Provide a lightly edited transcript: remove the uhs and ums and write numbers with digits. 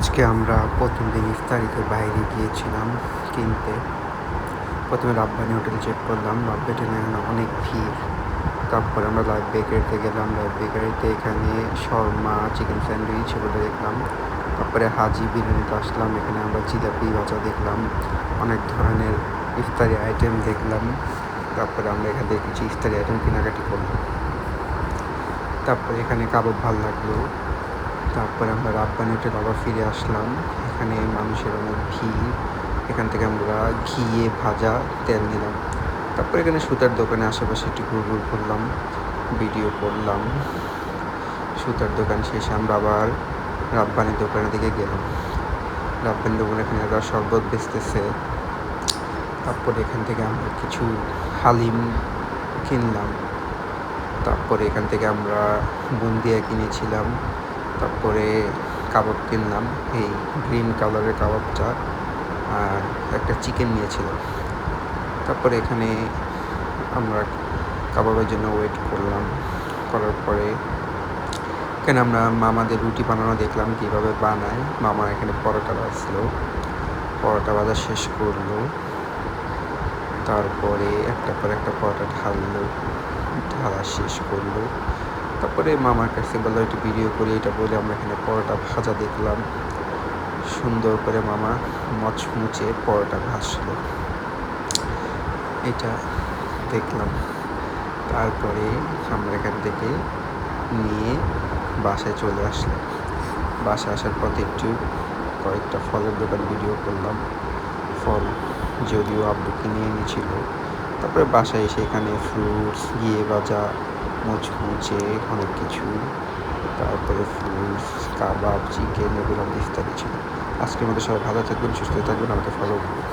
আজকে আমরা প্রথম দিন ইফতারিতে বাইরে গিয়েছিলাম কিনতে। প্রথমে রাব্বানি হোটেল চেক করলাম। রাব্বানি এখানে অনেক ভিড়। তারপরে আমরা লাইভ বেকারিতে গেলাম। লাইভ বেকারিতে এখানে শর্মা, চিকেন স্যান্ডউইচ এগুলো দেখলাম। তারপরে হাজি বিরিয়ানিতে আসলাম। এখানে আমরা জিলাপি ভাজা দেখলাম, অনেক ধরনের ইফতারি আইটেম দেখলাম। তারপরে আমরা এখান থেকে কিছু ইফতারি আইটেম কেনাকাটি করলাম। তারপরে এখানে কাবাব ভালো লাগলো। তারপরে আমরা রাব্বানি হোটেল আবার ফিরে আসলাম। এখানে মানুষের অনেক ভিড়। এখান থেকে আমরা ঘিয়ে ভাজা তেল নিলাম। তারপরে এখানে সুতার দোকানে আশেপাশে একটু ঘুরঘুর করলাম, ভিডিও করলাম। সুতার দোকান শেষে আমরা আবার রাব্বানির দোকানের দিকে গেলাম। রাব্বানির দোকানে এখানে এরা শরবত বেচতেছে। তারপরে এখান থেকে আমরা কিছু হালিম কিনলাম। তারপরে এখান থেকে আমরা বুন্দিয়া কিনেছিলাম। তারপরে কাবাব কিনলাম, এই গ্রিন কালারের কাবাবটা, আর একটা চিকেন নিয়েছিলাম। তারপরে এখানে আমরা কাবাবের জন্য ওয়েট করলাম। করার পরে এখানে আমরা মামাদের রুটি বানানো দেখলাম কীভাবে বানায়। মামা এখানে পরোটা ভাজলো, পরোটা ভাজা শেষ করলো। তারপরে একটা পর একটা পরোটা ঢালা শেষ করলো। তারপরে মামার কাছে বললো একটু ভিডিও করি, এটা বলে আমরা এখানে পরোটা ভাজা দেখলাম। সুন্দর করে মামা মচমুচে পরোটা ভাজলো, এটা দেখলাম। তারপরে আমরা এখান থেকে নিয়ে বাসায় চলে আসলাম। বাসায় আসার পথে একটু কয়েকটা ফলের দোকান ভিডিও করলাম। ফল যদিও আব্বু কিনে এনেছিল। তারপরে বাসায় এসে এখানে ফ্রুটস, ঘিয়ে ভাজা, মুচমুচে অনেক কিছু, তারপরে ফ্রুটস, কাবাব, চিকেন এগুলো ইফতারি ছিল। আজকের মতো সবাই ভালো থাকবেন, সুস্থ থাকবেন, আমাকে ফলো করবেন।